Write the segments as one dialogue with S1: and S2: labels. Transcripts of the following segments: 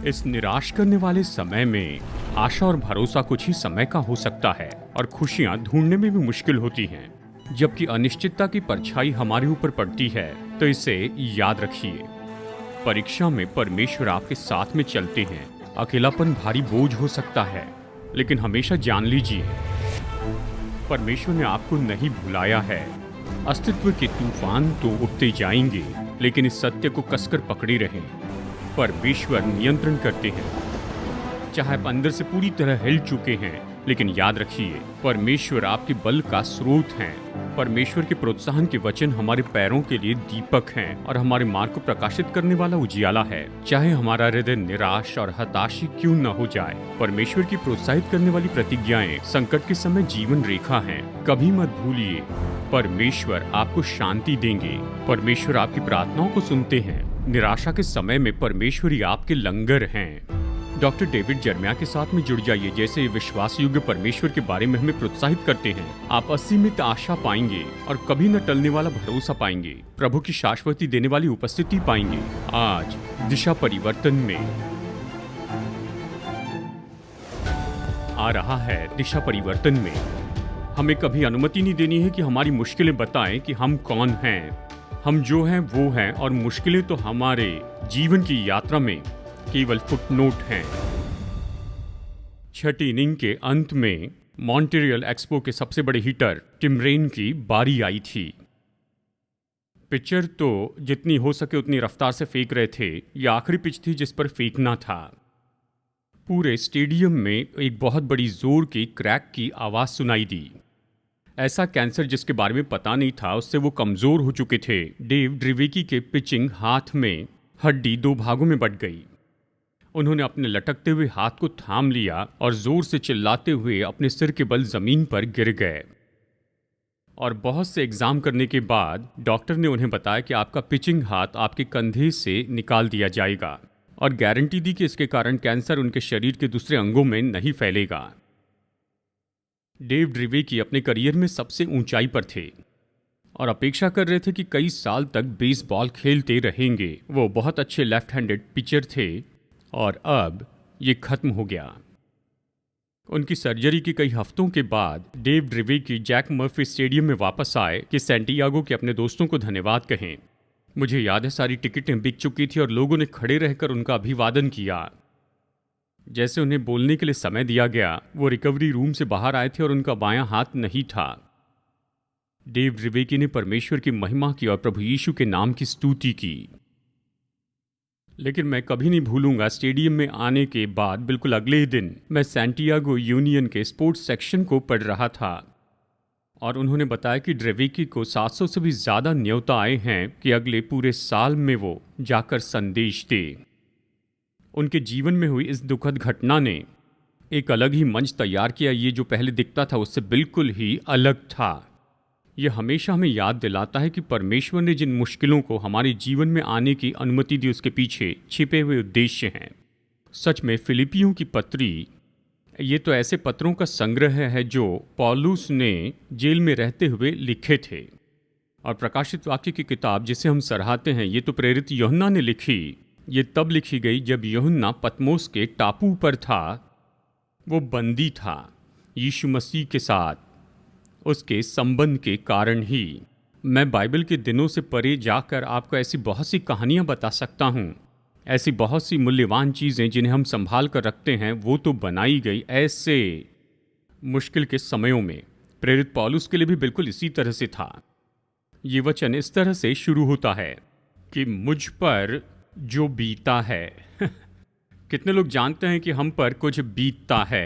S1: इस निराश करने वाले समय में आशा और भरोसा कुछ ही समय का हो सकता है और खुशियां ढूंढने में भी मुश्किल होती हैं। जबकि अनिश्चितता की परछाई हमारे ऊपर पड़ती है तो इसे याद रखिए। परीक्षा में परमेश्वर आपके साथ में चलते हैं। अकेलापन भारी बोझ हो सकता है, लेकिन हमेशा जान लीजिए परमेश्वर ने आपको नहीं भुलाया है। अस्तित्व के तूफान तो उठते जाएंगे, लेकिन इस सत्य को कसकर पकड़े रहें, परमेश्वर नियंत्रण करते हैं। चाहे आप अंदर से पूरी तरह हिल चुके हैं, लेकिन याद रखिए परमेश्वर आपके बल का स्रोत हैं। परमेश्वर के प्रोत्साहन के वचन हमारे पैरों के लिए दीपक हैं और हमारे मार्ग को प्रकाशित करने वाला उजियाला है। चाहे हमारा हृदय निराश और हताशी क्यों न हो जाए, परमेश्वर की प्रोत्साहित करने वाली प्रतिज्ञाएं संकट के समय जीवन रेखा हैं। कभी मत भूलिए परमेश्वर आपको शांति देंगे। परमेश्वर आपकी प्रार्थनाओं को सुनते हैं। निराशा के समय में परमेश्वर ही आपके लंगर हैं। डॉक्टर डेविड जर्मिया के साथ में जुड़ जाइए, जैसे विश्वास योग्य परमेश्वर के बारे में हमें प्रोत्साहित करते हैं। आप असीमित आशा पाएंगे और कभी न टलने वाला भरोसा पाएंगे। प्रभु की शाश्वती देने वाली उपस्थिति पाएंगे। आज दिशा परिवर्तन में आ रहा है। दिशा परिवर्तन में हमें कभी अनुमति नहीं देनी है कि हमारी मुश्किलें बताएं कि हम कौन हैं। हम जो हैं वो हैं, और मुश्किलें तो हमारे जीवन की यात्रा में केवल फुटनोट हैं। छठी इनिंग के अंत में मॉन्ट्रियल एक्सपो के सबसे बड़े हिटर टिम रेन की बारी आई थी। पिचर तो जितनी हो सके उतनी रफ्तार से फेंक रहे थे। यह आखिरी पिच थी जिस पर फेंकना था। पूरे स्टेडियम में एक बहुत बड़ी जोर की क्रैक की आवाज सुनाई दी। ऐसा कैंसर जिसके बारे में पता नहीं था, उससे वो कमजोर हो चुके थे। डेव ड्रिवेकी के पिचिंग हाथ में हड्डी 2 भागों में बंट गई। उन्होंने अपने लटकते हुए हाथ को थाम लिया और जोर से चिल्लाते हुए अपने सिर के बल जमीन पर गिर गए। और बहुत से एग्जाम करने के बाद डॉक्टर ने उन्हें बताया कि आपका पिचिंग हाथ आपके कंधे से निकाल दिया जाएगा, और गारंटी दी कि इसके कारण कैंसर उनके शरीर के दूसरे अंगों में नहीं फैलेगा। डेव ड्रिवेकी अपने करियर में सबसे ऊंचाई पर थे और अपेक्षा कर रहे थे कि कई साल तक बेसबॉल खेलते रहेंगे। वो बहुत अच्छे लेफ्ट हैंडेड पिचर थे, और अब ये खत्म हो गया। उनकी सर्जरी के कई हफ्तों के बाद डेव ड्रिवेकी जैक मर्फी स्टेडियम में वापस आए कि सैंटियागो के अपने दोस्तों को धन्यवाद कहें। मुझे याद है सारी टिकटें बिक चुकी थी और लोगों ने खड़े रहकर उनका अभिवादन किया। जैसे उन्हें बोलने के लिए समय दिया गया, वो रिकवरी रूम से बाहर आए थे और उनका बायां हाथ नहीं था। डेव ड्रिवेकी ने परमेश्वर की महिमा की और प्रभु यीशु के नाम की स्तुति की। लेकिन मैं कभी नहीं भूलूंगा, स्टेडियम में आने के बाद बिल्कुल अगले ही दिन मैं सैंटियागो यूनियन के स्पोर्ट्स सेक्शन को पढ़ रहा था और उन्होंने बताया कि ड्रिवेकी को 700 से भी ज़्यादा न्योता आए हैं कि अगले पूरे साल में वो जाकर संदेश दे। उनके जीवन में हुई इस दुखद घटना ने एक अलग ही मंच तैयार किया। ये जो पहले दिखता था उससे बिल्कुल ही अलग था। यह हमेशा हमें याद दिलाता है कि परमेश्वर ने जिन मुश्किलों को हमारे जीवन में आने की अनुमति दी, उसके पीछे छिपे हुए उद्देश्य हैं। सच में फिलिपियों की पत्री, ये तो ऐसे पत्रों का संग्रह है जो पौलुस ने जेल में रहते हुए लिखे थे। और प्रकाशित वाक्य की किताब जिसे हम सराहते हैं, ये तो प्रेरित यूहन्ना ने लिखी। ये तब लिखी गई जब यूहन्ना पतमोस के टापू पर था। वो बंदी था यीशु मसीह के साथ, उसके संबंध के कारण ही। मैं बाइबल के दिनों से परे जाकर आपको ऐसी बहुत सी कहानियां बता सकता हूं। ऐसी बहुत सी मूल्यवान चीज़ें जिन्हें हम संभाल कर रखते हैं, वो तो बनाई गई ऐसे मुश्किल के समयों में। प्रेरित पौलुस के लिए भी बिल्कुल इसी तरह से था। ये वचन इस तरह से शुरू होता है कि मुझ पर जो बीता है कितने लोग जानते हैं कि हम पर कुछ बीतता है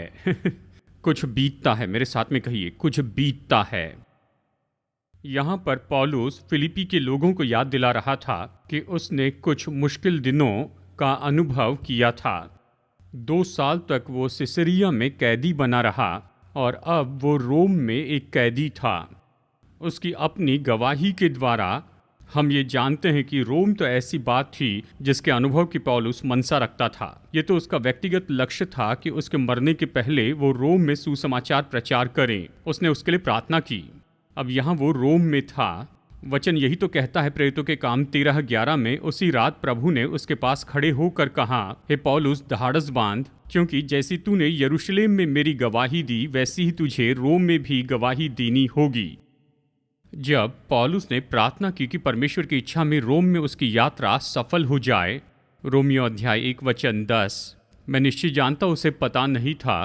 S1: कुछ बीतता है। मेरे साथ में कहिए, कुछ बीतता है। यहाँ पर पौलुस फिलिपी के लोगों को याद दिला रहा था कि उसने कुछ मुश्किल दिनों का अनुभव किया था। 2 साल तक वो सिसरिया में कैदी बना रहा और अब वो रोम में एक कैदी था। उसकी अपनी गवाही के द्वारा हम ये जानते हैं कि रोम तो ऐसी बात थी जिसके अनुभव की पौलुस मनसा रखता था। ये तो उसका व्यक्तिगत लक्ष्य था कि उसके मरने के पहले वो रोम में सुसमाचार प्रचार करें। उसने उसके लिए प्रार्थना की। अब यहाँ वो रोम में था वचन यही तो कहता है प्रेरितों के काम 13:11 में, उसी रात प्रभु ने उसके पास खड़े होकर कहा, हे पौलुस, दहाड़स बांध, क्योंकि जैसी तूने यरूशलेम में मेरी गवाही दी वैसी ही तुझे रोम में भी गवाही देनी होगी। जब पौलुस ने प्रार्थना की कि परमेश्वर की इच्छा में रोम में उसकी यात्रा सफल हो जाए, रोमियो अध्याय 1:10, मैं निश्चय जानता उसे पता नहीं था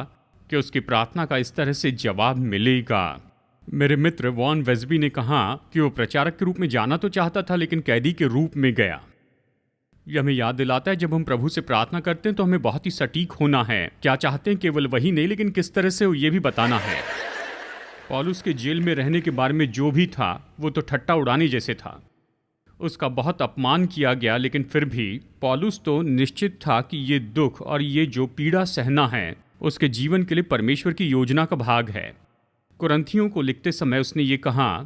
S1: कि उसकी प्रार्थना का इस तरह से जवाब मिलेगा। मेरे मित्र वॉन वेस्बी ने कहा कि वो प्रचारक के रूप में जाना तो चाहता था, लेकिन कैदी के रूप में गया। यह हमें याद दिलाता है जब हम प्रभु से प्रार्थना करते हैं तो हमें बहुत ही सटीक होना है। क्या चाहते हैं केवल वही नहीं, लेकिन किस तरह से ये भी बताना है। पौलुस के जेल में रहने के बारे में जो भी था वो तो ठट्टा उड़ाने जैसे था। उसका बहुत अपमान किया गया, लेकिन फिर भी पौलुस तो निश्चित था कि ये दुख और ये जो पीड़ा सहना है उसके जीवन के लिए परमेश्वर की योजना का भाग है। कुरंथियों को लिखते समय उसने ये कहा,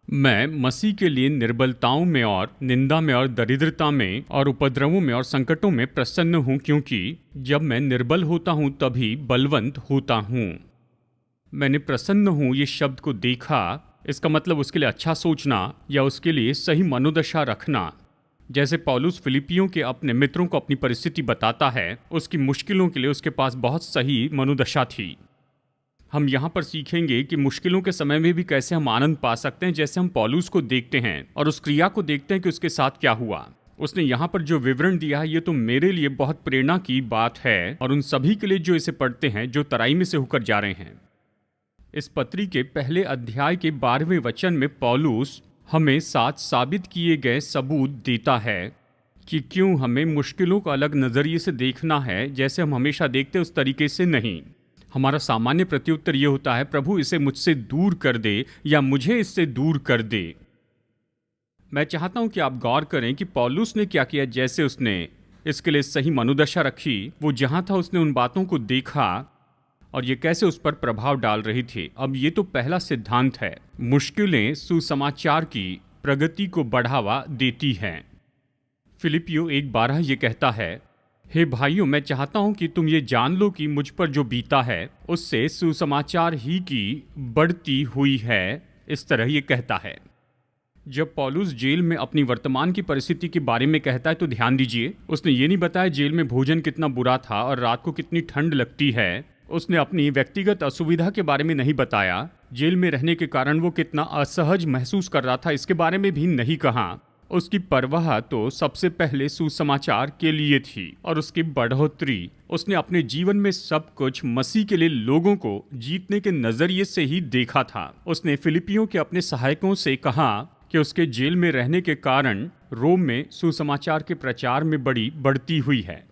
S1: मैं मसीह के लिए निर्बलताओं में और निंदा में और दरिद्रता में और उपद्रवों में और संकटों में प्रसन्न हूँ, क्योंकि जब मैं निर्बल होता हूँ तभी बलवंत होता हूँ। मैंने प्रसन्न हूँ ये शब्द को देखा, इसका मतलब उसके लिए अच्छा सोचना या उसके लिए सही मनोदशा रखना। जैसे पौलुस फिलिपियों के अपने मित्रों को अपनी परिस्थिति बताता है, उसकी मुश्किलों के लिए उसके पास बहुत सही मनोदशा थी। हम यहाँ पर सीखेंगे कि मुश्किलों के समय में भी कैसे हम आनंद पा सकते हैं, जैसे हम पौलुस को देखते हैं और उस क्रिया को देखते हैं कि उसके साथ क्या हुआ। उसने यहाँ पर जो विवरण दिया है ये तो मेरे लिए बहुत प्रेरणा की बात है, और उन सभी के लिए जो इसे पढ़ते हैं, जो तराई में से होकर जा रहे हैं। इस पत्री के पहले अध्याय के 12वें वचन में पौलुस हमें 7 साबित किए गए सबूत देता है कि क्यों हमें मुश्किलों को अलग नज़रिए से देखना है, जैसे हम हमेशा देखते उस तरीके से नहीं। हमारा सामान्य प्रत्युत्तर ये होता है, प्रभु इसे मुझसे दूर कर दे या मुझे इससे दूर कर दे। मैं चाहता हूं कि आप गौर करें कि पौलुस ने क्या किया। जैसे उसने इसके लिए सही मनोदशा रखी, वो जहां था उसने उन बातों को देखा और ये कैसे उस पर प्रभाव डाल रही थी। अब ये तो पहला सिद्धांत है, मुश्किलें सुसमाचार की प्रगति को बढ़ावा देती हैं। फिलिपियो 1:12 ये कहता है, हे भाइयों, मैं चाहता हूं कि तुम ये जान लो कि मुझ पर जो बीता है उससे सुसमाचार ही की बढ़ती हुई है। इस तरह ये कहता है। जब पौलुस जेल में अपनी वर्तमान की परिस्थिति के बारे में कहता है तो ध्यान दीजिए, उसने ये नहीं बताया जेल में भोजन कितना बुरा था और रात को कितनी ठंड लगती है। उसने अपनी व्यक्तिगत असुविधा के बारे में नहीं बताया। जेल में रहने के कारण वो कितना असहज महसूस कर रहा था, इसके बारे में भी नहीं कहा। उसकी परवाह तो सबसे पहले सुसमाचार के लिए थी और उसकी बढ़ोतरी। उसने अपने जीवन में सब कुछ मसीह के लिए लोगों को जीतने के नजरिए से ही देखा था। उसने फिलिपियों के अपने सहायकों से कहा कि उसके जेल में रहने के कारण रोम में सुसमाचार के प्रचार में बड़ी बढ़ती हुई है।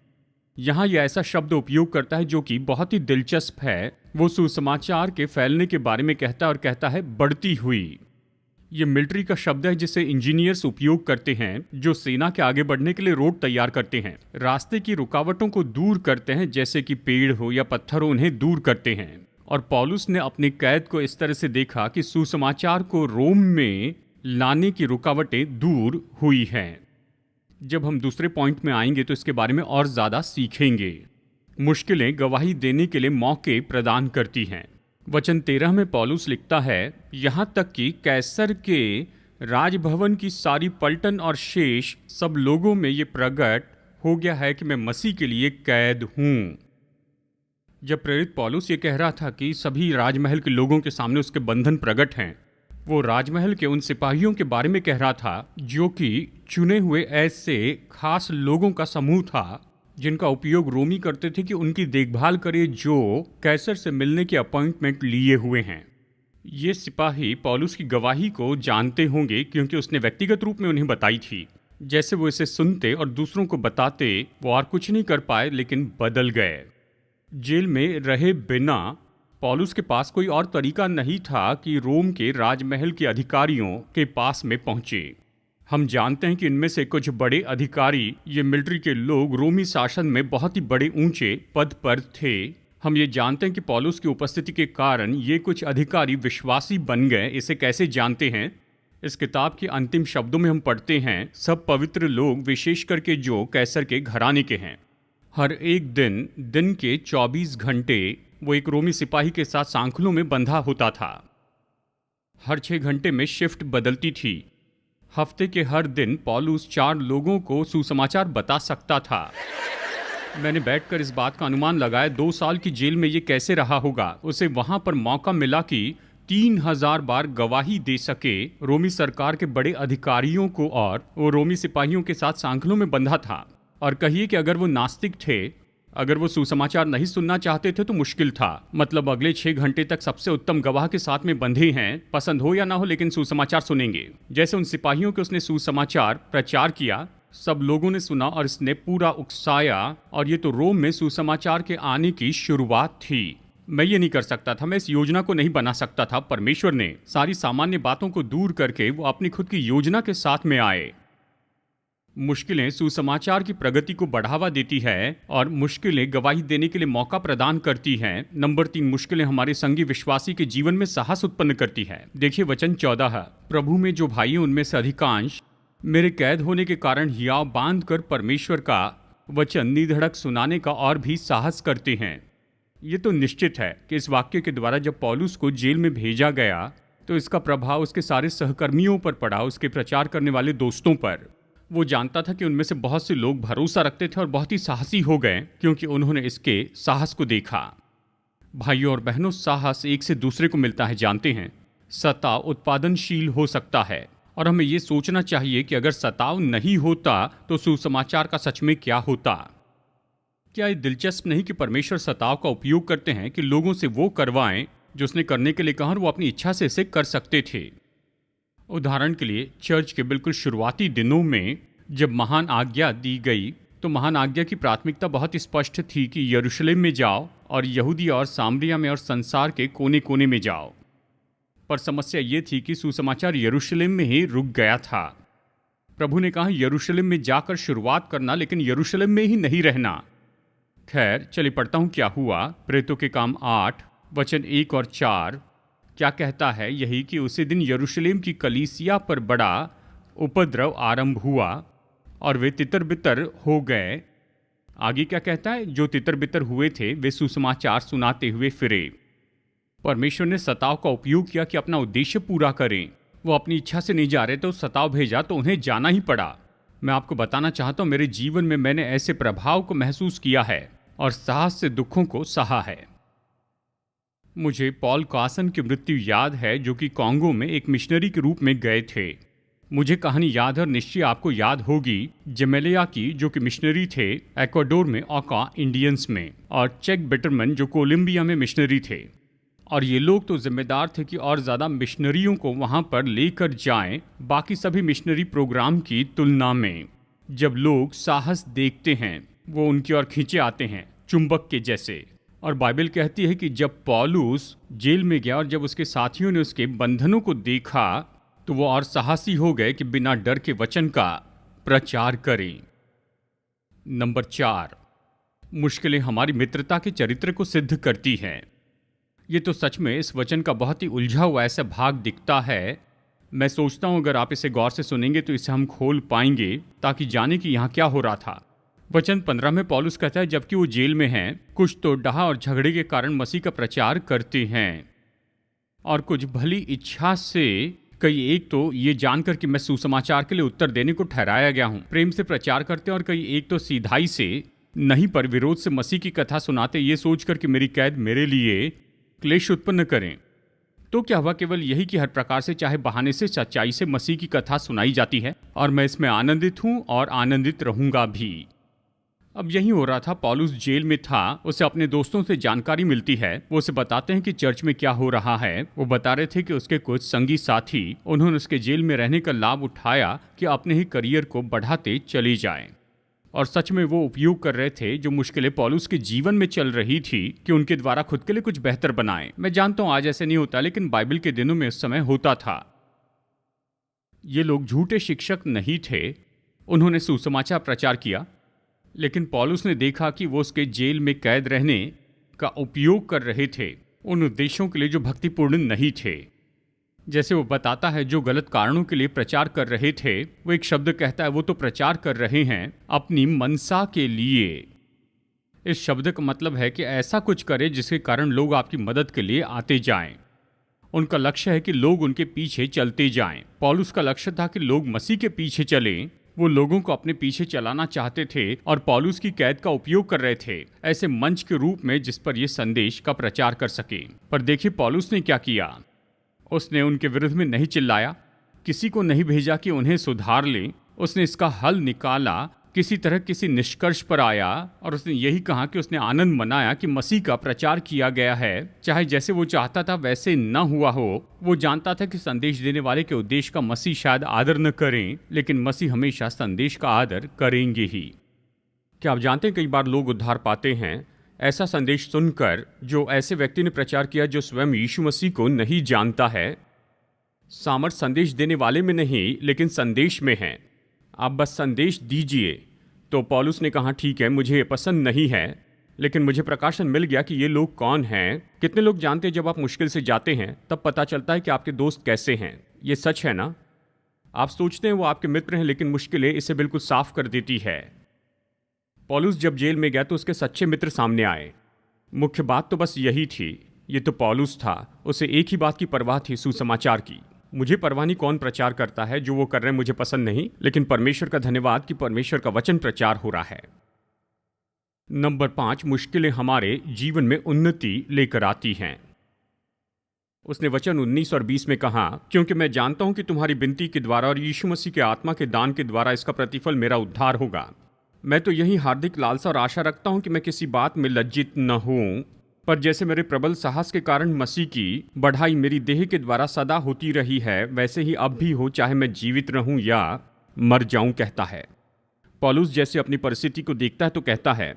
S1: यहाँ यह ऐसा शब्द उपयोग करता है जो कि बहुत ही दिलचस्प है। वो सुसमाचार के फैलने के बारे में कहता है और कहता है बढ़ती हुई। ये मिलिट्री का शब्द है जिसे इंजीनियर्स उपयोग करते हैं, जो सेना के आगे बढ़ने के लिए रोड तैयार करते हैं, रास्ते की रुकावटों को दूर करते हैं, जैसे कि पेड़ हो या पत्थर हो, उन्हें दूर करते हैं। और पौलुस ने अपनी कैद को इस तरह से देखा कि सुसमाचार को रोम में लाने की रुकावटें दूर हुई हैं। जब हम दूसरे पॉइंट में आएंगे तो इसके बारे में और ज़्यादा सीखेंगे। मुश्किलें गवाही देने के लिए मौके प्रदान करती हैं। वचन 13 में पौलुस लिखता है, यहाँ तक कि कैसर के राजभवन की सारी पलटन और शेष सब लोगों में ये प्रकट हो गया है कि मैं मसीह के लिए कैद हूँ। जब प्रेरित पौलुस ये कह रहा था कि सभी राजमहल के लोगों के सामने उसके बंधन प्रकट हैं, वो राजमहल के उन सिपाहियों के बारे में कह रहा था जो कि चुने हुए ऐसे खास लोगों का समूह था जिनका उपयोग रोमी करते थे कि उनकी देखभाल करे, जो कैसर से मिलने की अपॉइंटमेंट लिए हुए हैं। ये सिपाही पौलुस की गवाही को जानते होंगे क्योंकि उसने व्यक्तिगत रूप में उन्हें बताई थी। जैसे वो इसे सुनते और दूसरों को बताते, वो और कुछ नहीं कर पाए लेकिन बदल गए। जेल में रहे बिना पौलुस के पास कोई और तरीका नहीं था कि रोम के राजमहल के अधिकारियों के पास में पहुंचे। हम जानते हैं कि इनमें से कुछ बड़े अधिकारी, ये मिलिट्री के लोग, रोमी शासन में बहुत ही बड़े ऊंचे पद पर थे। हम ये जानते हैं कि पौलुस की उपस्थिति के कारण ये कुछ अधिकारी विश्वासी बन गए। इसे कैसे जानते हैं? इस किताब के अंतिम शब्दों में हम पढ़ते हैं, सब पवित्र लोग, विशेष करके जो कैसर के घराने के हैं। हर एक दिन के 24 घंटे वो एक रोमी सिपाही के साथ सांखलों में बंधा होता था। हर 6 घंटे में शिफ्ट बदलती थी। हफ्ते के हर दिन पौलुस 4 लोगों को सुसमाचार बता सकता था। मैंने बैठकर इस बात का अनुमान लगाया 2 साल की जेल में ये कैसे रहा होगा। उसे वहां पर मौका मिला कि 3000 बार गवाही दे सके। रोमी सरकार के बड़े अधिकारियों को, और वो रोमी सिपाहियों के साथ सांकलों में बंधा था। और कहिए कि अगर वो नास्तिक थे, अगर वो सुसमाचार नहीं सुनना चाहते थे तो मुश्किल था। मतलब अगले 6 घंटे तक सबसे उत्तम गवाह के साथ में बंधे हैं, पसंद हो या ना हो लेकिन सुसमाचार सुनेंगे। जैसे उन सिपाहियों के उसने सुसमाचार प्रचार किया, सब लोगों ने सुना और इसने पूरा उकसाया। और ये तो रोम में सुसमाचार के आने की शुरुआत थी। मैं ये नहीं कर सकता था, मैं इस योजना को नहीं बना सकता था। परमेश्वर ने सारी सामान्य बातों को दूर करके वो अपनी खुद की योजना के साथ में आए। मुश्किलें सुसमाचार की प्रगति को बढ़ावा देती है और मुश्किलें गवाही देने के लिए मौका प्रदान करती हैं। नंबर 3, मुश्किलें हमारे संगी विश्वासी के जीवन में साहस उत्पन्न करती है। देखिए वचन 14, प्रभु में जो भाई उनमें से अधिकांश मेरे कैद होने के कारण हियाव बांध कर परमेश्वर का वचन निधड़क सुनाने का और भी साहस करते हैं। ये तो निश्चित है कि इस वाक्य के द्वारा जब पौलुस को जेल में भेजा गया तो इसका प्रभाव उसके सारे सहकर्मियों पर पड़ा, उसके प्रचार करने वाले दोस्तों पर। वो जानता था कि उनमें से बहुत से लोग भरोसा रखते थे और बहुत ही साहसी हो गए क्योंकि उन्होंने इसके साहस को देखा। भाइयों और बहनों, साहस एक से दूसरे को मिलता है, जानते हैं। सताव उत्पादनशील हो सकता है और हमें ये सोचना चाहिए कि अगर सताव नहीं होता तो सुसमाचार का सच में क्या होता। क्या ये दिलचस्प नहीं कि परमेश्वर सताव का उपयोग करते हैं कि लोगों से वो करवाएं जो उसने करने के लिए कहा और वो अपनी इच्छा से इसे कर सकते थे। उदाहरण के लिए चर्च के बिल्कुल शुरुआती दिनों में जब महान आज्ञा दी गई तो महान आज्ञा की प्राथमिकता बहुत स्पष्ट थी कि यरूशलेम में जाओ और यहूदी और सामरिया में और संसार के कोने कोने में जाओ। पर समस्या ये थी कि सुसमाचार यरूशलेम में ही रुक गया था। प्रभु ने कहा यरूशलेम में जाकर शुरुआत करना, लेकिन यरूशलेम में ही नहीं रहना। खैर चलिए पढ़ता हूँ क्या हुआ। प्रेरितों के काम 8 वचन 1 और 4 क्या कहता है? यही कि उसी दिन यरूशलेम की कलीसिया पर बड़ा उपद्रव आरंभ हुआ और वे तितर बितर हो गए। आगे क्या कहता है? जो तितर बितर हुए थे वे सुसमाचार सुनाते हुए फिरे। परमेश्वर ने सताव का उपयोग किया कि अपना उद्देश्य पूरा करें। वो अपनी इच्छा से नहीं जा रहे थे, सताव भेजा तो उन्हें जाना ही पड़ा। मैं आपको बताना चाहता हूँ, मेरे जीवन में मैंने ऐसे प्रभाव को महसूस किया है और साहस से दुखों को सहा है। मुझे पॉल कासन की मृत्यु याद है, जो कि कांगो में एक मिशनरी के रूप में गए थे। मुझे कहानी याद है और निश्चय आपको याद होगी जमेलिया की, जो कि मिशनरी थे एक्वाडोर में ओका इंडियंस में, और चेक बिटरमैन जो कोलंबिया में मिशनरी थे। और ये लोग तो जिम्मेदार थे कि और ज़्यादा मिशनरियों को वहाँ पर लेकर जाएं बाकी सभी मिशनरी प्रोग्राम की तुलना में। जब लोग साहस देखते हैं वो उनकी ओर खींचे आते हैं चुंबक के जैसे। और बाइबल कहती है कि जब पौलुस जेल में गया और जब उसके साथियों ने उसके बंधनों को देखा तो वो और साहसी हो गए कि बिना डर के वचन का प्रचार करें। नंबर 4, मुश्किलें हमारी मित्रता के चरित्र को सिद्ध करती हैं। ये तो सच में इस वचन का बहुत ही उलझा हुआ ऐसा भाग दिखता है। मैं सोचता हूँ अगर आप इसे गौर से सुनेंगे तो इसे हम खोल पाएंगे ताकि जाने कि यहाँ क्या हो रहा था। वचन 15 में पौलुस कहता है, जबकि वो जेल में हैं, कुछ तो डाह और झगड़े के कारण मसीह का प्रचार करते हैं और कुछ भली इच्छा से। कई एक तो ये जानकर कि मैं सुसमाचार के लिए उत्तर देने को ठहराया गया हूँ, प्रेम से प्रचार करते हैं, और कई एक तो सीधाई से नहीं पर विरोध से मसीह की कथा सुनाते, ये सोचकर कि मेरी कैद मेरे लिए क्लेश उत्पन्न करें। तो क्या हुआ? केवल यही कि हर प्रकार से चाहे बहाने से सच्चाई से मसीह की कथा सुनाई जाती है और मैं इसमें आनंदित हूँ और आनंदित रहूंगा भी। अब यही हो रहा था। पौलुस जेल में था, उसे अपने दोस्तों से जानकारी मिलती है। वो उसे बताते हैं कि चर्च में क्या हो रहा है। वो बता रहे थे कि उसके कुछ संगी साथी उन्होंने उसके जेल में रहने का लाभ उठाया कि अपने ही करियर को बढ़ाते चले जाएं। और सच में वो उपयोग कर रहे थे जो मुश्किलें पौलुस के जीवन में चल रही थी कि उनके द्वारा खुद के लिए कुछ बेहतर बनाएं। मैं जानता हूं आज ऐसे नहीं होता, लेकिन बाइबल के दिनों में उस समय होता था। ये लोग झूठे शिक्षक नहीं थे, उन्होंने सुसमाचार प्रचार किया, लेकिन पौलुस ने देखा कि वो उसके जेल में कैद रहने का उपयोग कर रहे थे उन उद्देश्यों के लिए जो भक्तिपूर्ण नहीं थे। जैसे वो बताता है, जो गलत कारणों के लिए प्रचार कर रहे थे, वो एक शब्द कहता है, वो तो प्रचार कर रहे हैं अपनी मनसा के लिए। इस शब्द का मतलब है कि ऐसा कुछ करे जिसके कारण लोग आपकी मदद के लिए आते जाएं। उनका लक्ष्य है कि लोग उनके पीछे चलते जाएं। पौलुस का लक्ष्य था कि लोग मसीह के पीछे चलें। वो लोगों को अपने पीछे चलाना चाहते थे और पौलुस की कैद का उपयोग कर रहे थे ऐसे मंच के रूप में जिस पर ये संदेश का प्रचार कर सके। पर देखिए पौलुस ने क्या किया। उसने उनके विरुद्ध में नहीं चिल्लाया, किसी को नहीं भेजा कि उन्हें सुधार लें। उसने इसका हल निकाला, किसी तरह किसी निष्कर्ष पर आया और उसने यही कहा कि उसने आनंद मनाया कि मसीह का प्रचार किया गया है। चाहे जैसे वो चाहता था वैसे न हुआ हो, वो जानता था कि संदेश देने वाले के उद्देश्य का मसीह शायद आदर न करें, लेकिन मसीह हमेशा संदेश का आदर करेंगे ही। क्या आप जानते हैं कई बार लोग उद्धार पाते हैं ऐसा संदेश सुनकर जो ऐसे व्यक्ति ने प्रचार किया जो स्वयं यीशु मसीह को नहीं जानता है। सामर्थ संदेश देने वाले में नहीं लेकिन संदेश में है। आप बस संदेश दीजिए। तो पौलुस ने कहा ठीक है, मुझे ये पसंद नहीं है, लेकिन मुझे प्रकाशन मिल गया कि ये लोग कौन हैं। कितने लोग जानते हैं जब आप मुश्किल से जाते हैं तब पता चलता है कि आपके दोस्त कैसे हैं। ये सच है ना। आप सोचते हैं वो आपके मित्र हैं, लेकिन मुश्किलें इसे बिल्कुल साफ कर देती है। पौलुस जब जेल में गया तो उसके सच्चे मित्र सामने आए। मुख्य बात तो बस यही थी। ये तो पौलुस था, उसे एक ही बात की परवाह थी, सुसमाचार की। मुझे परवाह नहीं कौन प्रचार करता है, जो वो कर रहे हैं मुझे पसंद नहीं, लेकिन परमेश्वर का धन्यवाद कि परमेश्वर का वचन प्रचार हो रहा है। नंबर 5, मुश्किलें हमारे जीवन में उन्नति लेकर आती हैं। उसने वचन 19 और 20 में कहा, क्योंकि मैं जानता हूं कि तुम्हारी विनती के द्वारा और यीशु मसीह के आत्मा के दान के द्वारा इसका प्रतिफल मेरा उद्धार होगा। मैं तो यही हार्दिक लालसा और आशा रखता हूं कि मैं किसी बात में लज्जित न हूं, पर जैसे मेरे प्रबल साहस के कारण मसीह की बढ़ाई मेरी देह के द्वारा सदा होती रही है, वैसे ही अब भी हो, चाहे मैं जीवित रहूं या मर जाऊं, कहता है। पौलुस जैसे अपनी परिस्थिति को देखता है तो कहता है,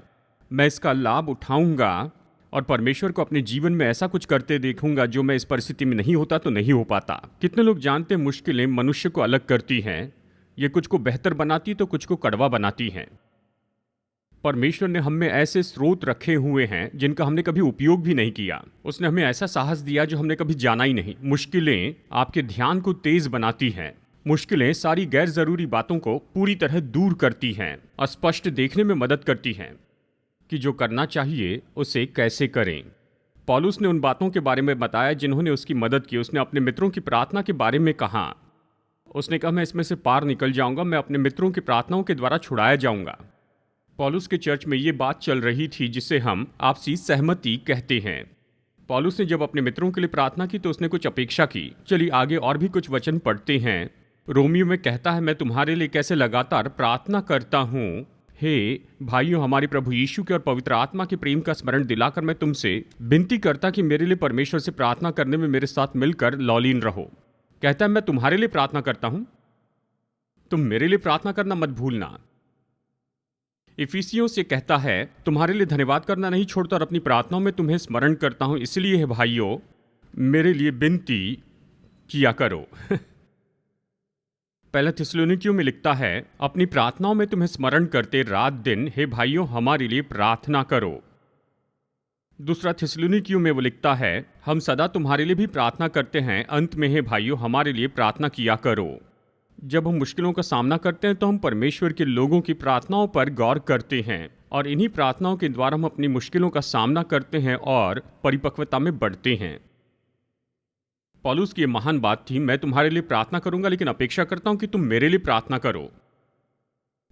S1: मैं इसका लाभ उठाऊंगा और परमेश्वर को अपने जीवन में ऐसा कुछ करते देखूंगा जो मैं इस परिस्थिति में नहीं होता तो नहीं हो पाता। कितने लोग जानते हैं मुश्किलें मनुष्य को अलग करती हैं। ये कुछ को बेहतर बनाती तो कुछ को कड़वा बनाती हैं। परमेश्वर ने हम में ऐसे स्रोत रखे हुए हैं जिनका हमने कभी उपयोग भी नहीं किया। उसने हमें ऐसा साहस दिया जो हमने कभी जाना ही नहीं। मुश्किलें आपके ध्यान को तेज बनाती हैं। मुश्किलें सारी गैर जरूरी बातों को पूरी तरह दूर करती हैं और स्पष्ट देखने में मदद करती हैं कि जो करना चाहिए उसे कैसे करें। पौलुस ने उन बातों के बारे में बताया जिन्होंने उसकी मदद की। उसने अपने मित्रों की प्रार्थना के बारे में कहा। उसने कहा, मैं इसमें से पार निकल जाऊंगा, मैं अपने मित्रों की प्रार्थनाओं के द्वारा छुड़ाया जाऊंगा। पौलुस के चर्च में ये बात चल रही थी जिसे हम आपसी सहमति कहते हैं। पौलुस ने जब अपने मित्रों के लिए प्रार्थना की तो उसने कुछ अपेक्षा की। चलिए आगे और भी कुछ वचन पढ़ते हैं। रोमियो में कहता है, मैं तुम्हारे लिए कैसे लगातार प्रार्थना करता हूँ। हे भाइयों, हमारे प्रभु यीशु के और पवित्र आत्मा के प्रेम का स्मरण दिलाकर मैं तुमसे विनती करता कि मेरे लिए परमेश्वर से प्रार्थना करने में मेरे साथ मिलकर लौलीन रहो। कहता है, मैं तुम्हारे लिए प्रार्थना करता हूँ, तुम मेरे लिए प्रार्थना करना मत भूलना। इफिसियों से कहता है, तुम्हारे लिए धन्यवाद करना नहीं छोड़ता और अपनी प्रार्थनाओं में तुम्हें स्मरण करता हूं, इसलिए है भाइयों मेरे लिए विनती किया करो। पहला थिस्सलुनीकियों में लिखता है, अपनी प्रार्थनाओं में तुम्हें स्मरण करते रात दिन हे भाइयों हमारे लिए प्रार्थना करो। दूसरा थिस्सलुनीकियों में वो लिखता है, हम सदा तुम्हारे लिए भी प्रार्थना करते हैं, अंत में हे भाइयों हमारे लिए प्रार्थना किया करो। जब हम मुश्किलों का सामना करते हैं तो हम परमेश्वर के लोगों की प्रार्थनाओं पर गौर करते हैं और इन्हीं प्रार्थनाओं के द्वारा हम अपनी मुश्किलों का सामना करते हैं और परिपक्वता में बढ़ते हैं। पौलुस की महान बात थी, मैं तुम्हारे लिए प्रार्थना करूंगा लेकिन अपेक्षा करता हूं कि तुम मेरे लिए प्रार्थना करो।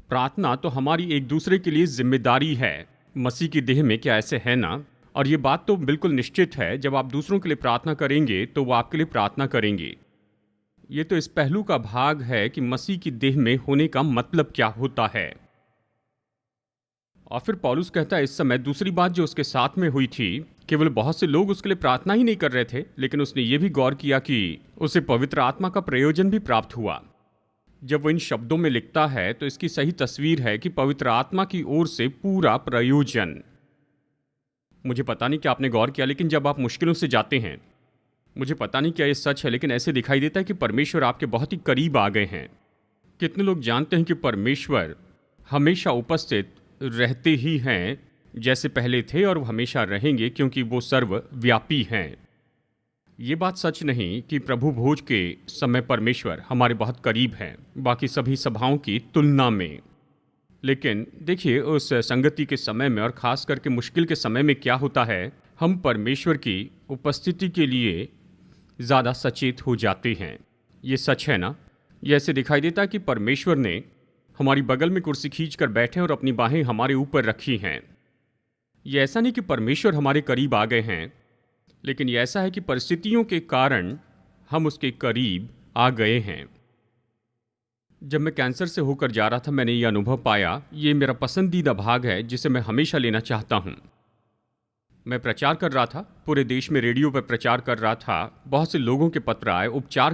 S1: प्रार्थना तो हमारी एक दूसरे के लिए जिम्मेदारी है। मसीह की देह में क्या ऐसे है ना। और ये बात तो बिल्कुल निश्चित है, जब आप दूसरों के लिए प्रार्थना करेंगे तो वो आपके लिए प्रार्थना करेंगे। ये तो इस पहलू का भाग है कि मसीह की देह में होने का मतलब क्या होता है। और फिर पौलुस कहता है, इस समय दूसरी बात जो उसके साथ में हुई थी, केवल बहुत से लोग उसके लिए प्रार्थना ही नहीं कर रहे थे, लेकिन उसने ये भी गौर किया कि उसे पवित्र आत्मा का प्रयोजन भी प्राप्त हुआ। जब वो इन शब्दों में लिखता है तो इसकी सही तस्वीर है कि पवित्र आत्मा की ओर से पूरा प्रयोजन। मुझे पता नहीं कि आपने गौर किया, लेकिन जब आप मुश्किलों से जाते हैं, मुझे पता नहीं क्या ये सच है, लेकिन ऐसे दिखाई देता है कि परमेश्वर आपके बहुत ही करीब आ गए हैं। कितने लोग जानते हैं कि परमेश्वर हमेशा उपस्थित रहते ही हैं, जैसे पहले थे और वो हमेशा रहेंगे, क्योंकि वो सर्वव्यापी हैं। ये बात सच नहीं कि प्रभु भोज के समय परमेश्वर हमारे बहुत करीब हैं, बाकी सभी सभाओं की तुलना में। लेकिन देखिए, उस संगति के समय में और ख़ास करके मुश्किल के समय में क्या होता है, हम परमेश्वर की उपस्थिति के लिए ज़्यादा सचेत हो जाते हैं। ये सच है ना? ये ऐसे दिखाई देता है कि परमेश्वर ने हमारी बगल में कुर्सी खींच कर बैठे और अपनी बाहें हमारे ऊपर रखी हैं। ये ऐसा नहीं कि परमेश्वर हमारे करीब आ गए हैं, लेकिन ये ऐसा है कि परिस्थितियों के कारण हम उसके करीब आ गए हैं। जब मैं कैंसर से होकर जा रहा था, मैंने ये अनुभव पाया। ये मेरा पसंदीदा भाग है जिसे मैं हमेशा लेना चाहता हूँ। मैं प्रचार कर रहा था, पूरे देश में रेडियो पर प्रचार कर रहा था। बहुत से लोगों के पत्र आए। उपचार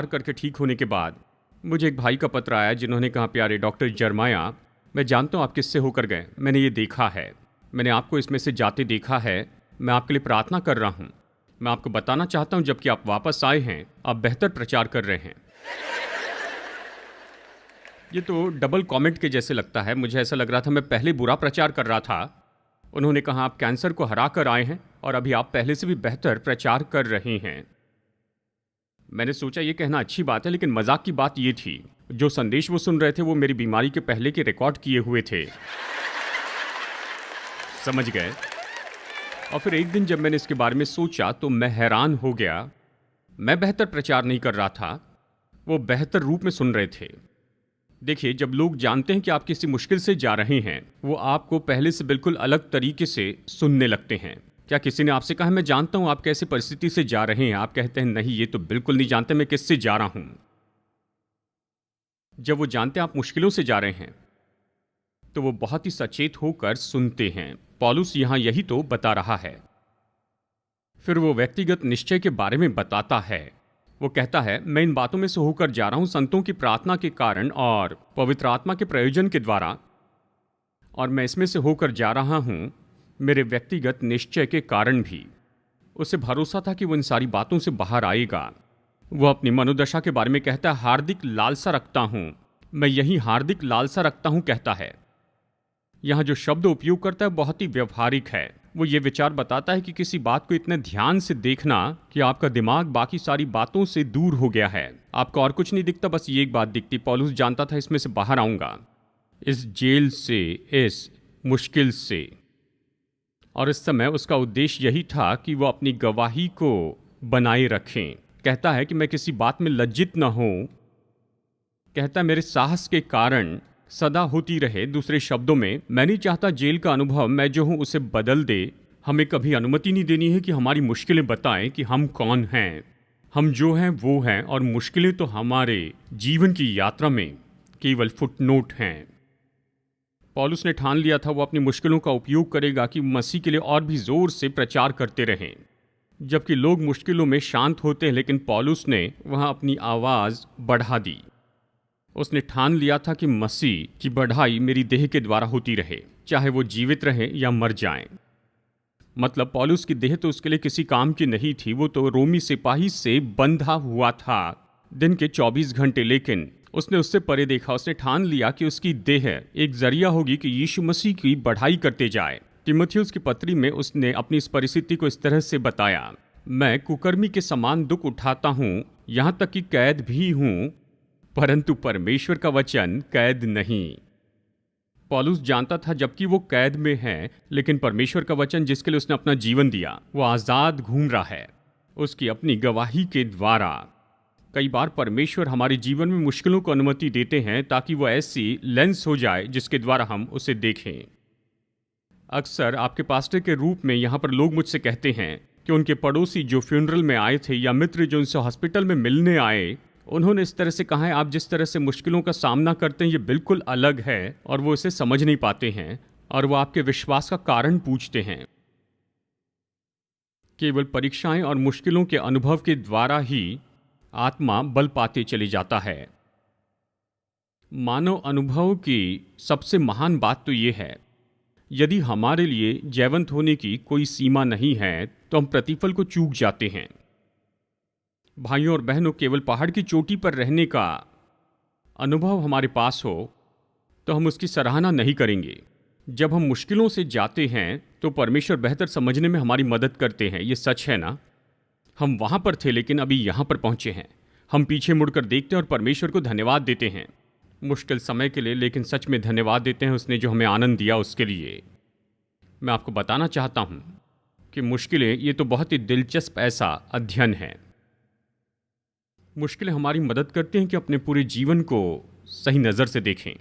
S1: करके ठीक होने के बाद मुझे एक भाई का पत्र आया जिन्होंने कहा, प्यारे डॉक्टर जरमाया, मैं जानता हूँ आप किससे होकर गए। मैंने ये देखा है, मैंने आपको इसमें से जाते देखा है। मैं आपके लिए प्रार्थना कर रहा हूँ। मैं आपको बताना चाहता हूँ, जबकि आप वापस आए हैं, आप बेहतर प्रचार कर रहे हैं। ये तो डबल कमेंट के जैसे लगता है। मुझे ऐसा लग रहा था मैं पहले बुरा प्रचार कर रहा था। उन्होंने कहा, आप कैंसर को हरा कर आए हैं और अभी आप पहले से भी बेहतर प्रचार कर रहे हैं। मैंने सोचा ये कहना अच्छी बात है, लेकिन मजाक की बात ये थी, जो संदेश वो सुन रहे थे वो मेरी बीमारी के पहले के रिकॉर्ड किए हुए थे। समझ गए? और फिर एक दिन जब मैंने इसके बारे में सोचा तो मैं हैरान हो गया। मैं बेहतर प्रचार नहीं कर रहा था, वो बेहतर रूप में सुन रहे थे। देखिए, जब लोग जानते हैं कि आप किसी मुश्किल से जा रहे हैं, वो आपको पहले से बिल्कुल अलग तरीके से सुनने लगते हैं। क्या किसी ने आपसे कहा, मैं जानता हूं आप कैसी परिस्थिति से जा रहे हैं? आप कहते हैं, नहीं, ये तो बिल्कुल नहीं जानते मैं किससे जा रहा हूं। जब वो जानते हैं आप मुश्किलों से जा रहे हैं, तो वो बहुत ही सचेत होकर सुनते हैं। पौलुस यहां यही तो बता रहा है। फिर वो व्यक्तिगत निश्चय के बारे में बताता है। वो कहता है, मैं इन बातों में से होकर जा रहा हूं संतों की प्रार्थना के कारण और पवित्र आत्मा के प्रयोजन के द्वारा, और मैं इसमें से होकर जा रहा हूं मेरे व्यक्तिगत निश्चय के कारण भी। उसे भरोसा था कि वो इन सारी बातों से बाहर आएगा। वो अपनी मनोदशा के बारे में कहता है, हार्दिक लालसा रखता हूं, मैं यही हार्दिक लालसा रखता हूं कहता है। यहां जो शब्द उपयोग करता है बहुत ही व्यवहारिक है। वो ये विचार बताता है कि किसी बात को इतने ध्यान से देखना कि आपका दिमाग बाकी सारी बातों से दूर हो गया है। आपको और कुछ नहीं दिखता, बस ये एक बात दिखती। पौलुस जानता था इसमें से बाहर आऊंगा, इस जेल से, इस मुश्किल से। और इस समय उसका उद्देश्य यही था कि वो अपनी गवाही को बनाए रखें। कहता है कि मैं किसी बात में लज्जित न हूं। कहता है, मेरे साहस के कारण सदा होती रहे। दूसरे शब्दों में, मैं नहीं चाहता जेल का अनुभव मैं जो हूं उसे बदल दे। हमें कभी अनुमति नहीं देनी है कि हमारी मुश्किलें बताएं कि हम कौन हैं। हम जो हैं वो हैं, और मुश्किलें तो हमारे जीवन की यात्रा में केवल फुटनोट हैं। पौलुस ने ठान लिया था वो अपनी मुश्किलों का उपयोग करेगा कि मसीह के लिए और भी जोर से प्रचार करते रहें। जबकि लोग मुश्किलों में शांत होते हैं, लेकिन पौलुस ने वहां अपनी आवाज बढ़ा दी। उसने ठान लिया था कि मसीह की बढ़ाई मेरी देह के द्वारा होती रहे, चाहे वो जीवित रहे या मर जाएं। मतलब पौलुस की देह तो उसके लिए किसी काम की नहीं थी। वो तो रोमी सिपाही से बंधा हुआ था दिन के 24 घंटे, लेकिन उसने उससे परे देखा। उसने ठान लिया कि उसकी देह एक जरिया होगी कि यीशु मसीह की बढ़ाई करते जाए। तीमुथियुस की पत्री में उसने अपनी इस परिस्थिति को इस तरह से बताया, मैं कुकर्मी के समान दुख उठाता हूँ, यहाँ तक कि कैद भी हूँ, परंतु परमेश्वर का वचन कैद नहीं। पौलुस जानता था जबकि वो कैद में है, लेकिन परमेश्वर का वचन जिसके लिए उसने अपना जीवन दिया, वो आजाद घूम रहा है उसकी अपनी गवाही के द्वारा। कई बार परमेश्वर हमारे जीवन में मुश्किलों को अनुमति देते हैं ताकि वो ऐसी लेंस हो जाए जिसके द्वारा हम उसे देखें। अक्सर आपके पास्टर के रूप में यहाँ पर लोग मुझसे कहते हैं कि उनके पड़ोसी जो फ्यूनरल में आए थे या मित्र जो उनसे हॉस्पिटल में मिलने आए, उन्होंने इस तरह से कहा है, आप जिस तरह से मुश्किलों का सामना करते हैं ये बिल्कुल अलग है, और वो इसे समझ नहीं पाते हैं और वो आपके विश्वास का कारण पूछते हैं। केवल परीक्षाएं और मुश्किलों के अनुभव के द्वारा ही आत्मा बल पाते चले जाता है। मानव अनुभव की सबसे महान बात तो ये है, यदि हमारे लिए जयवंत होने की कोई सीमा नहीं है तो हम प्रतिफल को चूक जाते हैं। भाइयों और बहनों, केवल पहाड़ की चोटी पर रहने का अनुभव हमारे पास हो तो हम उसकी सराहना नहीं करेंगे। जब हम मुश्किलों से जाते हैं तो परमेश्वर बेहतर समझने में हमारी मदद करते हैं। ये सच है ना? हम वहां पर थे लेकिन अभी यहां पर पहुंचे हैं। हम पीछे मुड़कर देखते हैं और परमेश्वर को धन्यवाद देते हैं मुश्किल समय के लिए, लेकिन सच में धन्यवाद देते हैं उसने जो हमें आनंद दिया उसके लिए। मैं आपको बताना चाहता हूं, कि मुश्किलें ये तो बहुत ही दिलचस्प ऐसा अध्ययन है। मुश्किलें हमारी मदद करती हैं कि अपने पूरे जीवन को सही नज़र से देखें।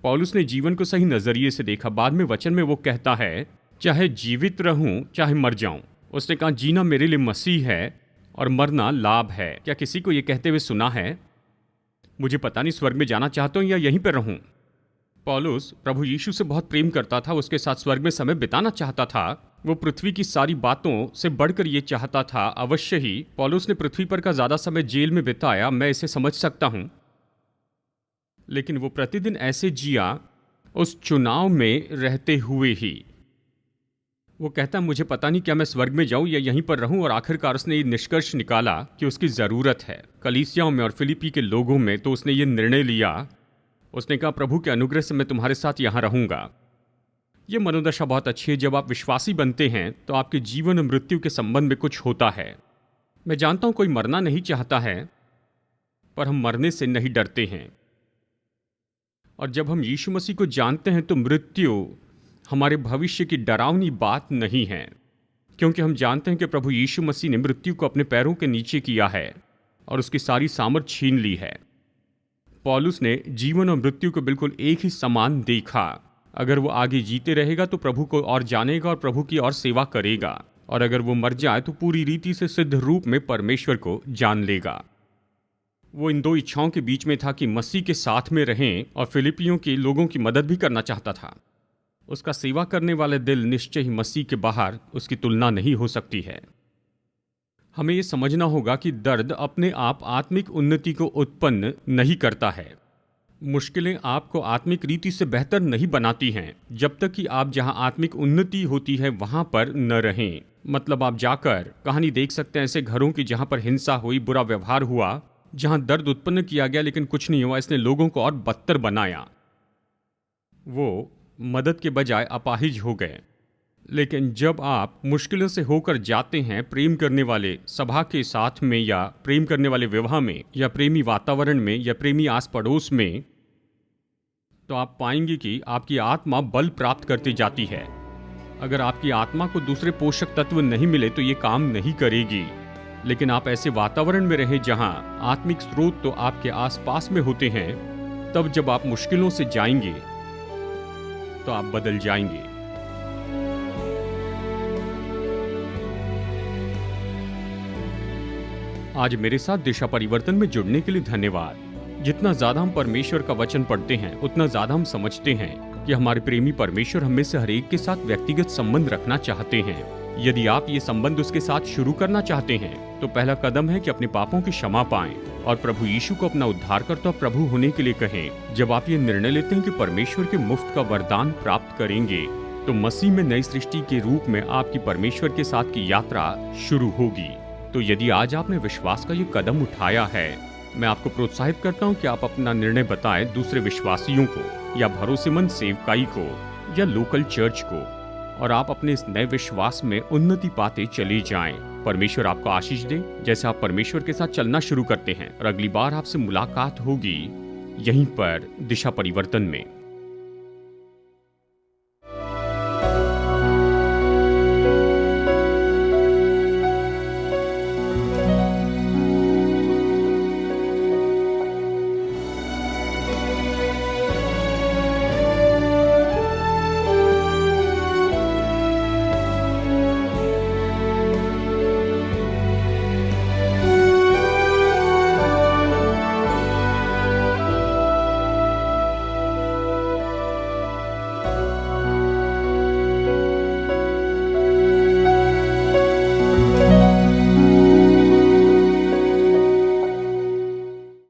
S1: पौलुस ने जीवन को सही नज़रिए से देखा। बाद में वचन में वो कहता है, चाहे जीवित रहूं चाहे मर जाऊं। उसने कहा, जीना मेरे लिए मसीह है और मरना लाभ है। क्या किसी को ये कहते हुए सुना है, मुझे पता नहीं स्वर्ग में जाना चाहता हूं या यहीं पर रहूं? पौलुस प्रभु यीशु से बहुत प्रेम करता था, उसके साथ स्वर्ग में समय बिताना चाहता था। वो पृथ्वी की सारी बातों से बढ़कर ये चाहता था। अवश्य ही पौलुस ने पृथ्वी पर का ज्यादा समय जेल में बिताया, मैं इसे समझ सकता हूं, लेकिन वो प्रतिदिन ऐसे जिया, उस चुनाव में रहते हुए ही। वो कहता, मुझे पता नहीं क्या मैं स्वर्ग में जाऊं या यहीं पर रहूं। और आखिरकार उसने ये निष्कर्ष निकाला कि उसकी जरूरत है। कलीसियाओं में और फिलिपी के लोगों में तो उसने ये निर्णय लिया। उसने कहा, प्रभु के अनुग्रह से मैं तुम्हारे साथ यहां रहूंगा। यह मनोदशा बहुत अच्छी है। जब आप विश्वासी बनते हैं तो आपके जीवन और मृत्यु के संबंध में कुछ होता है। मैं जानता हूं कोई मरना नहीं चाहता है, पर हम मरने से नहीं डरते हैं। और जब हम यीशु मसीह को जानते हैं तो मृत्यु हमारे भविष्य की डरावनी बात नहीं है, क्योंकि हम जानते हैं कि प्रभु यीशु मसीह ने मृत्यु को अपने पैरों के नीचे किया है और उसकी सारी सामर्थ छीन ली है। पौलुस ने जीवन और मृत्यु को बिल्कुल एक ही समान देखा। अगर वो आगे जीते रहेगा तो प्रभु को और जानेगा और प्रभु की और सेवा करेगा, और अगर वो मर जाए तो पूरी रीति से सिद्ध रूप में परमेश्वर को जान लेगा। वो इन दो इच्छाओं के बीच में था कि मसीह के साथ में रहें और फिलिपियों के लोगों की मदद भी करना चाहता था। उसका सेवा करने वाले दिल निश्चय ही मसीह के बाहर उसकी तुलना नहीं हो सकती है। हमें यह समझना होगा कि दर्द अपने आप आत्मिक उन्नति को उत्पन्न नहीं करता है। मुश्किलें आपको आत्मिक रीति से बेहतर नहीं बनाती हैं, जब तक कि आप जहां आत्मिक उन्नति होती है वहां पर न रहें। मतलब आप जाकर कहानी देख सकते हैं ऐसे घरों की जहां पर हिंसा हुई, बुरा व्यवहार हुआ, जहां दर्द उत्पन्न किया गया लेकिन कुछ नहीं हुआ, इसने लोगों को और बदतर बनाया। वो मदद के बजाय अपाहिज हो गए। लेकिन जब आप मुश्किलों से होकर जाते हैं प्रेम करने वाले सभा के साथ में, या प्रेम करने वाले विवाह में, या प्रेमी वातावरण में, या प्रेमी आस पड़ोस में, तो आप पाएंगे कि आपकी आत्मा बल प्राप्त करती जाती है। अगर आपकी आत्मा को दूसरे पोषक तत्व नहीं मिले तो ये काम नहीं करेगी। लेकिन आप ऐसे वातावरण में रहें जहां आत्मिक स्रोत तो आपके आसपास में होते हैं, तब जब आप मुश्किलों से जाएंगे तो आप बदल जाएंगे। आज मेरे साथ दिशा परिवर्तन में जुड़ने के लिए धन्यवाद। जितना ज्यादा हम परमेश्वर का वचन पढ़ते हैं उतना ज्यादा हम समझते हैं कि हमारे प्रेमी परमेश्वर हम में से हर एक के साथ व्यक्तिगत संबंध रखना चाहते हैं। यदि आप ये संबंध उसके साथ शुरू करना चाहते हैं तो पहला कदम है कि अपने पापों की क्षमा पाएं और प्रभु यीशु को अपना उद्धारकर्ता और प्रभु होने के लिए कहें। जब आप ये निर्णय लेते हैं कि परमेश्वर के मुफ्त का वरदान प्राप्त करेंगे तो मसीह में नई सृष्टि के रूप में आपकी परमेश्वर के साथ की यात्रा शुरू होगी। तो यदि आज आपने विश्वास का ये कदम उठाया है, मैं आपको प्रोत्साहित करता हूँ कि आप अपना निर्णय बताएं दूसरे विश्वासियों को, या भरोसेमंद सेवकाई को, या लोकल चर्च को, और आप अपने इस नए विश्वास में उन्नति पाते चले जाएं। परमेश्वर आपको आशीष दे जैसे आप परमेश्वर के साथ चलना शुरू करते हैं। और अगली बार आपसे मुलाकात होगी यहीं पर दिशा परिवर्तन में।